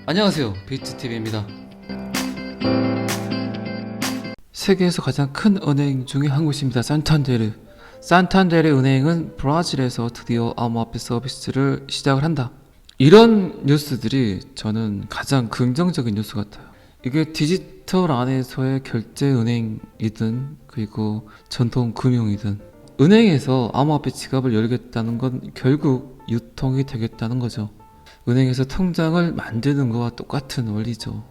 안녕하세요, 비트TV입니다. 세계에서 가장 큰 은행 중에 한 곳입니다. 산탄데르. 산탄데르 은행은 브라질에서 드디어 암호화폐 서비스를 시작을 한다. 이런 뉴스들이 저는 가장 긍정적인 뉴스 같아요. 이게 디지털 안에서의 결제 은행이든 그리고 전통 금융이든 은행에서 암호화폐 지갑을 열겠다는 건 결국 유통이 되겠다는 거죠. 은행에서 통장을 만드는 것과 똑같은 원리죠.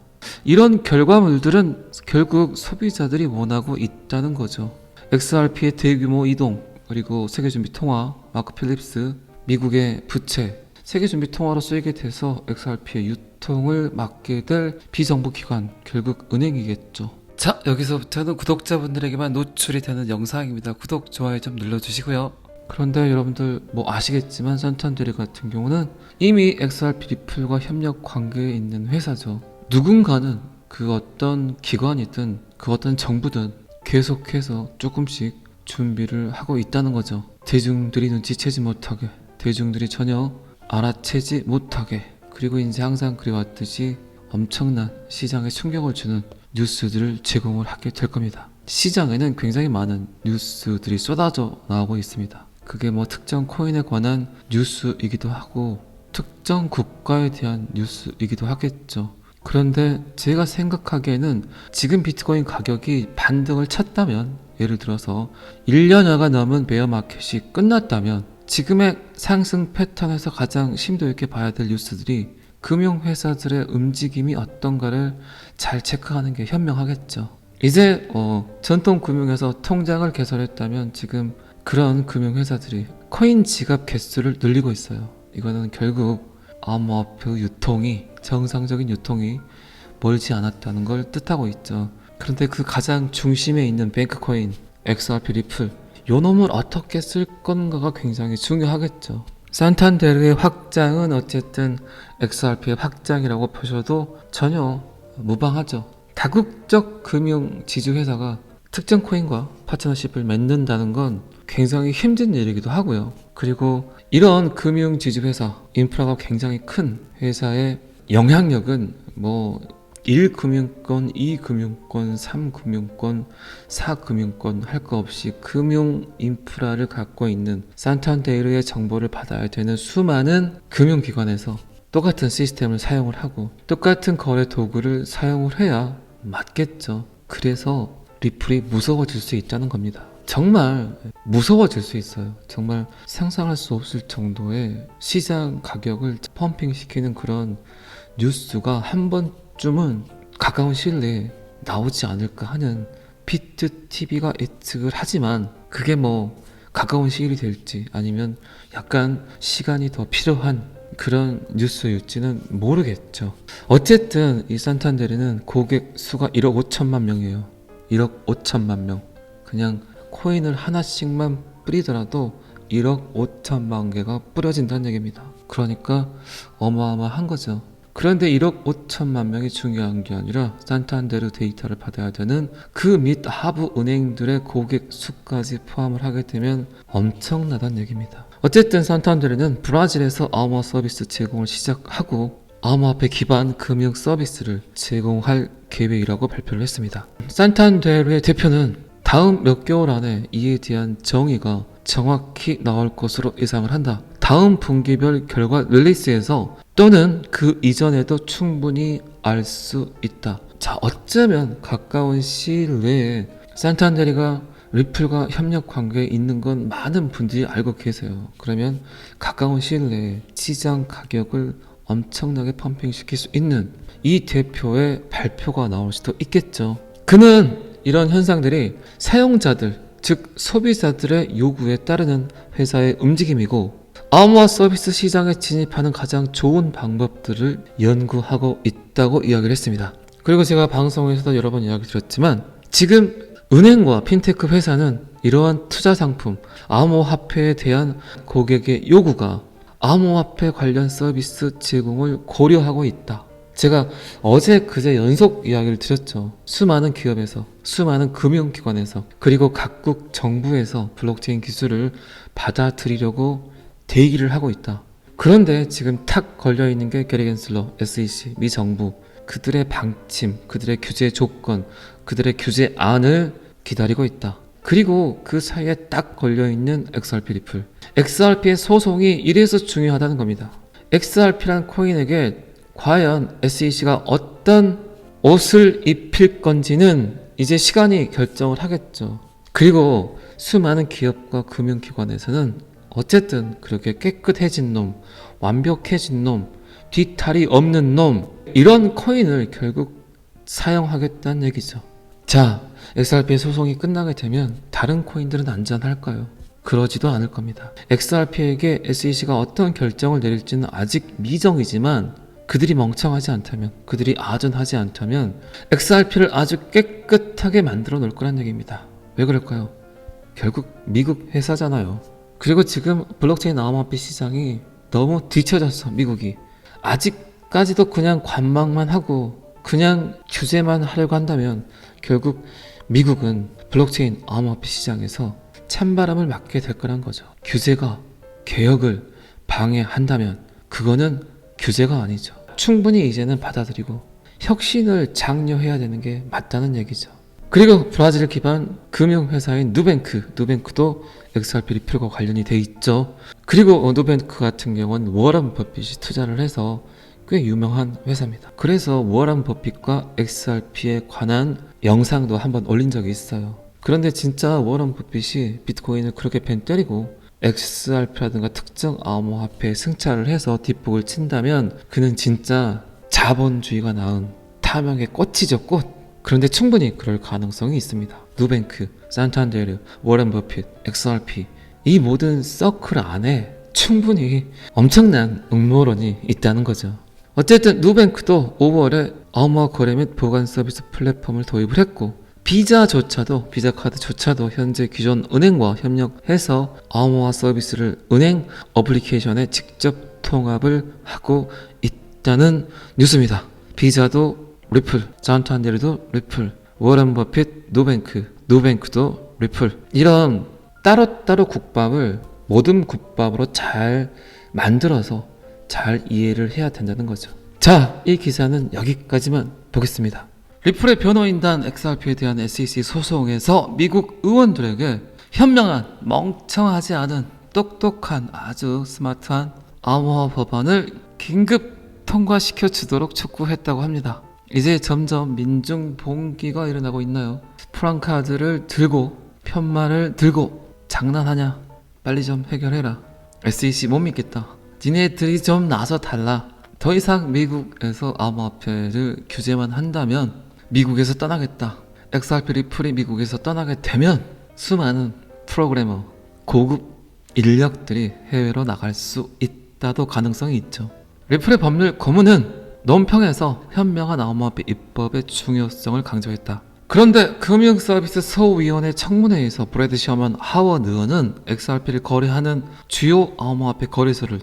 이런 결과물들은 결국 소비자들이 원하고 있다는 거죠. XRP의 대규모 이동, 그리고 세계준비통화, 마크 필립스, 미국의 부채, 세계준비통화로 쓰이게 돼서 XRP의 유통을 맡게 될 비정부 기관, 결국 은행이겠죠. 자, 여기서부터는 구독자분들에게만 노출이 되는 영상입니다. 구독, 좋아요 좀 눌러주시고요. 그런데 여러분들 아시겠지만 산탄데르 같은 경우는 이미 XRP 리플과 협력 관계에 있는 회사죠. 누군가는 그 어떤 기관이든 그 어떤 정부든 계속해서 조금씩 준비를 하고 있다는 거죠. 대중들이 눈치채지 못하게, 대중들이 전혀 알아채지 못하게, 그리고 이제 항상 그래왔듯이 엄청난 시장에 충격을 주는 뉴스들을 제공을 하게 될 겁니다. 시장에는 굉장히 많은 뉴스들이 쏟아져 나오고 있습니다. 그게 특정 코인에 관한 뉴스이기도 하고 특정 국가에 대한 뉴스이기도 하겠죠. 그런데 제가 생각하기에는 지금 비트코인 가격이 반등을 찼다면, 예를 들어서 1년여가 넘은 베어 마켓이 끝났다면 지금의 상승 패턴에서 가장 심도 있게 봐야 될 뉴스들이 금융회사들의 움직임이 어떤가를 잘 체크하는 게 현명하겠죠. 이제 전통 금융에서 통장을 개설했다면 지금 그런 금융회사들이 코인 지갑 개수를 늘리고 있어요. 이거는 결국 암호화폐 유통이, 정상적인 유통이 멀지 않았다는 걸 뜻하고 있죠. 그런데 그 가장 중심에 있는 뱅크코인, XRP 리플, 요 놈을 어떻게 쓸 건가가 굉장히 중요하겠죠. 산탄데르의 확장은 어쨌든 XRP의 확장이라고 보셔도 전혀 무방하죠. 다국적 금융 지주회사가 특정 코인과 파트너십을 맺는다는 건 굉장히 힘든 일이기도 하고요. 그리고 이런 금융 지주회사, 인프라가 굉장히 큰 회사의 영향력은 1금융권, 2금융권, 3금융권, 4금융권 할 거 없이 금융 인프라를 갖고 있는 산탄데르의 정보를 받아야 되는 수많은 금융기관에서 똑같은 시스템을 사용을 하고 똑같은 거래 도구를 사용을 해야 맞겠죠. 그래서 리플이 무서워질 수 있다는 겁니다. 정말 무서워질 수 있어요. 정말 상상할 수 없을 정도의 시장 가격을 펌핑시키는 그런 뉴스가 한 번쯤은 가까운 시일 내에 나오지 않을까 하는 비트TV가 예측을 하지만 그게 가까운 시일이 될지 아니면 약간 시간이 더 필요한 그런 뉴스일지는 모르겠죠. 어쨌든 이 산탄데르는 고객 수가 1억 5천만 명이에요. 1억 5천만 명. 그냥 코인을 하나씩만 뿌리더라도 1억 5천만 개가 뿌려진다는 얘기입니다. 그러니까 어마어마한 거죠. 그런데 1억 5천만 명이 중요한 게 아니라 산탄데르 데이터를 받아야 되는 그 밑 하부 은행들의 고객 수까지 포함을 하게 되면 엄청나다는 얘기입니다. 어쨌든 산탄데르는 브라질에서 암호화 서비스 제공을 시작하고 암호화폐 기반 금융 서비스를 제공할 계획이라고 발표를 했습니다. 산탄데르의 대표는 다음 몇 개월 안에 이에 대한 정의가 정확히 나올 것으로 예상을 한다. 다음 분기별 결과 릴리스에서 또는 그 이전에도 충분히 알 수 있다. 자, 어쩌면 가까운 시일 내에 산탄데르가 리플과 협력 관계에 있는 건 많은 분들이 알고 계세요. 그러면 가까운 시일 내에 시장 가격을 엄청나게 펌핑시킬 수 있는 이 대표의 발표가 나올 수도 있겠죠. 그는 이런 현상들이 사용자들, 즉 소비자들의 요구에 따르는 회사의 움직임이고 암호화 서비스 시장에 진입하는 가장 좋은 방법들을 연구하고 있다고 이야기를 했습니다. 그리고 제가 방송에서도 여러 번 이야기 드렸지만 지금 은행과 핀테크 회사는 이러한 투자 상품, 암호화폐에 대한 고객의 요구가 암호화폐 관련 서비스 제공을 고려하고 있다. 제가 어제 그제 연속 이야기를 드렸죠. 수많은 기업에서, 수많은 금융기관에서, 그리고 각국 정부에서 블록체인 기술을 받아들이려고 대기를 하고 있다. 그런데 지금 탁 걸려있는 게 게리 겐슬러, SEC, 미 정부, 그들의 방침, 그들의 규제 조건, 그들의 규제안을 기다리고 있다. 그리고 그 사이에 딱 걸려있는 XRP 리플. XRP의 소송이 이래서 중요하다는 겁니다. XRP란 코인에게 과연 SEC가 어떤 옷을 입힐 건지는 이제 시간이 결정을 하겠죠. 그리고 수많은 기업과 금융기관에서는 어쨌든 그렇게 깨끗해진 놈, 완벽해진 놈, 뒤탈이 없는 놈, 이런 코인을 결국 사용하겠다는 얘기죠. 자, XRP의 소송이 끝나게 되면 다른 코인들은 안전할까요? 그러지도 않을 겁니다. XRP에게 SEC가 어떤 결정을 내릴지는 아직 미정이지만 그들이 멍청하지 않다면, 그들이 아전하지 않다면 XRP를 아주 깨끗하게 만들어 놓을 거란 얘기입니다. 왜 그럴까요? 결국 미국 회사잖아요. 그리고 지금 블록체인 암호화폐 시장이 너무 뒤쳐졌어. 미국이 아직까지도 그냥 관망만 하고 그냥 규제만 하려고 한다면 결국 미국은 블록체인 암호화폐 시장에서 찬바람을 맞게 될 거란 거죠. 규제가 개혁을 방해한다면 그거는 규제가 아니죠. 충분히 이제는 받아들이고 혁신을 장려해야 되는 게 맞다는 얘기죠. 그리고 브라질 기반 금융회사인 누뱅크도 XRP 리플과 관련이 돼 있죠. 그리고 누뱅크 같은 경우는 워런 버핏이 투자를 해서 꽤 유명한 회사입니다. 그래서 워런 버핏과 XRP에 관한 영상도 한번 올린 적이 있어요. 그런데 진짜 워런 버핏이 비트코인을 그렇게 벤 때리고 XRP라든가 특정 암호화폐에 승차를 해서 뒷북을 친다면 그는 진짜 자본주의가 낳은 탐욕의 꽃이죠, 꽃. 그런데 충분히 그럴 가능성이 있습니다. 누뱅크, 산탄데르, 워런 버핏, XRP 이 모든 서클 안에 충분히 엄청난 음모론이 있다는 거죠. 어쨌든 누뱅크도 5월에 암호화 거래 및 보관 서비스 플랫폼을 도입을 했고 비자 카드조차도 현재 기존 은행과 협력해서 암호화 서비스를 은행 어플리케이션에 직접 통합을 하고 있다는 뉴스입니다. 비자도 리플, 산탄데르도 리플, 워런 버핏, 누뱅크도 리플. 이런 따로따로 국밥을 모든 국밥으로 잘 만들어서 잘 이해를 해야 된다는 거죠. 자, 이 기사는 여기까지만 보겠습니다. 리플의 변호인단 XRP에 대한 SEC 소송에서 미국 의원들에게 현명한, 멍청하지 않은, 똑똑한, 아주 스마트한 암호화 법안을 긴급 통과시켜 주도록 촉구했다고 합니다. 이제 점점 민중 봉기가 일어나고 있나요? 프랑카드를 들고 편말을 들고 장난하냐? 빨리 좀 해결해라. SEC 못 믿겠다. 니네들이 좀 나서 달라. 더 이상 미국에서 암호화폐를 규제만 한다면 미국에서 떠나겠다. XRP 리플이 미국에서 떠나게 되면 수많은 프로그래머, 고급 인력들이 해외로 나갈 수 있다도 가능성이 있죠. 리플의 법률 고문은 논평에서 현명한 암호화폐 입법의 중요성을 강조했다. 그런데 금융서비스 소위원회 청문회에서 브래드 셔먼 하원 의원은 XRP를 거래하는 주요 암호화폐 거래소를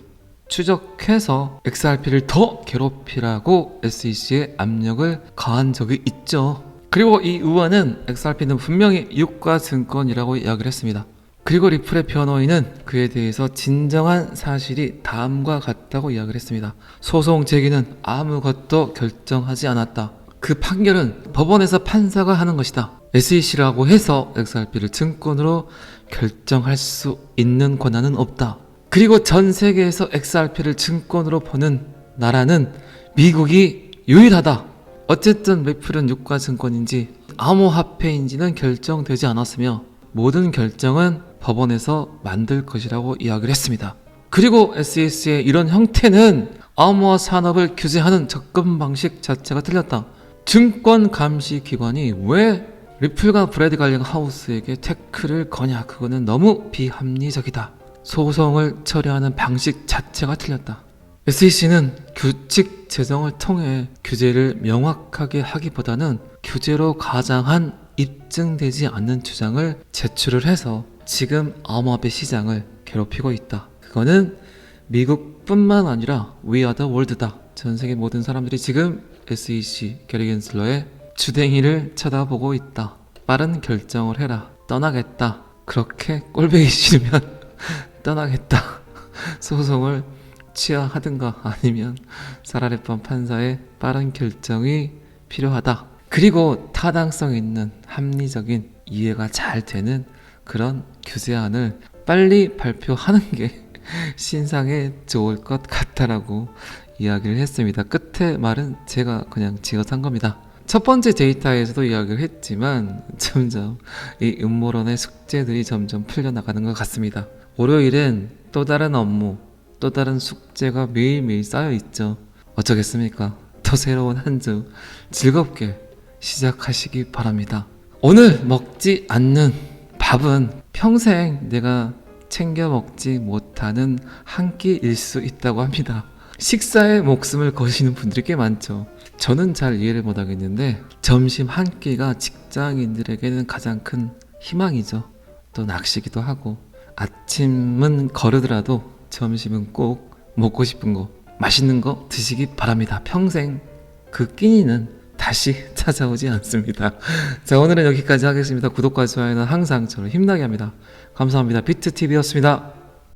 추적해서 XRP를 더 괴롭히라고 SEC에 압력을 가한 적이 있죠. 그리고 이 의원은 XRP는 분명히 유가증권이라고 이야기를 했습니다. 그리고 리플의 변호인은 그에 대해서 진정한 사실이 다음과 같다고 이야기를 했습니다. 소송 제기는 아무것도 결정하지 않았다. 그 판결은 법원에서 판사가 하는 것이다. SEC라고 해서 XRP를 증권으로 결정할 수 있는 권한은 없다. 그리고 전 세계에서 XRP를 증권으로 보는 나라는 미국이 유일하다. 어쨌든 리플은 유가증권인지 암호화폐인지는 결정되지 않았으며 모든 결정은 법원에서 만들 것이라고 이야기를 했습니다. 그리고 SEC의 이런 형태는 암호화 산업을 규제하는 접근 방식 자체가 틀렸다. 증권 감시 기관이 왜 리플과 브래드 갈링 하우스에게 태클을 거냐? 그거는 너무 비합리적이다. 소송을 처리하는 방식 자체가 틀렸다. SEC는 규칙 제정을 통해 규제를 명확하게 하기보다는 규제로 가장한 입증되지 않는 주장을 제출을 해서 지금 암호화폐 시장을 괴롭히고 있다. 그거는 미국뿐만 아니라 We are the world다. 전 세계 모든 사람들이 지금 SEC 게리 겐슬러의 주댕이를 쳐다보고 있다. 빠른 결정을 해라. 떠나겠다. 그렇게 꼴보기 싫으면 떠나겠다. 소송을 취하하든가 아니면 사라레판 판사의 빠른 결정이 필요하다. 그리고 타당성 있는 합리적인 이해가 잘 되는 그런 규제안을 빨리 발표하는 게 신상에 좋을 것 같다라고 이야기를 했습니다. 끝에 말은 제가 그냥 지어서 한 겁니다. 첫 번째 데이터에서도 이야기를 했지만 점점 이 음모론의 숙제들이 점점 풀려나가는 것 같습니다. 월요일엔 또 다른 업무, 또 다른 숙제가 매일매일 쌓여 있죠. 어쩌겠습니까? 또 새로운 한 주 즐겁게 시작하시기 바랍니다. 오늘 먹지 않는 밥은 평생 내가 챙겨 먹지 못하는 한 끼일 수 있다고 합니다. 식사에 목숨을 거시는 분들이 꽤 많죠. 저는 잘 이해를 못하겠는데 점심 한 끼가 직장인들에게는 가장 큰 희망이죠. 또 낚시기도 하고 아침은 거르더라도 점심은 꼭 먹고 싶은 거, 맛있는 거 드시기 바랍니다. 평생 그 끼니는 다시 찾아오지 않습니다. 자, 오늘은 여기까지 하겠습니다. 구독과 좋아요는 항상 저를 힘나게 합니다. 감사합니다. 비트TV였습니다.